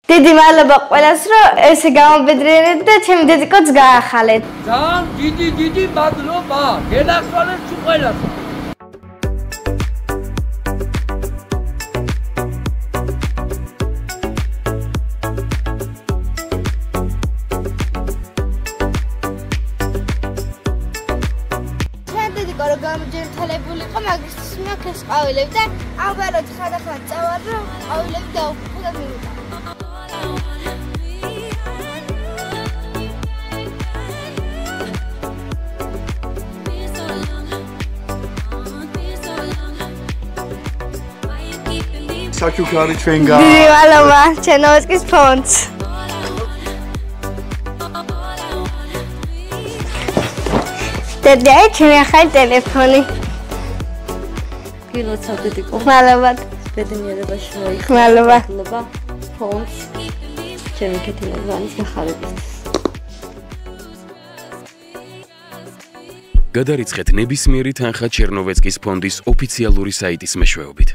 დიდი მადლობა ყველას, რომ ესე გამობედრიერეთ და ჩემი დედიკოც გაახალეთ. ძალიან დიდი მადლობა. გენახვალეთ თუ ყველას. რომ გამჯერთელებული იყო, მაგისთვის მაქეს ყავილები და ამბაროთ ხანდახან წავარ, რომ ყავილები დაუფიქრე და მივიდა. საჩუქარი ჩვენ გა. დიდი მადლობა ჩენოვსკის ფონდს. დედა, ჩემი ახალი ტელეფონი. გილოცავ დედიკო. მადლობა. ბედნიერებაში მოიხდა. მადლობა. მადლობა. ფონდს. ჩემი კეთილი გზანის გახარებისთვის. გადარიცხეთ ნებისმიერი თანხა ჩერნოვეცკის ფონდის ოფიციალური საიტის მეშვეობით.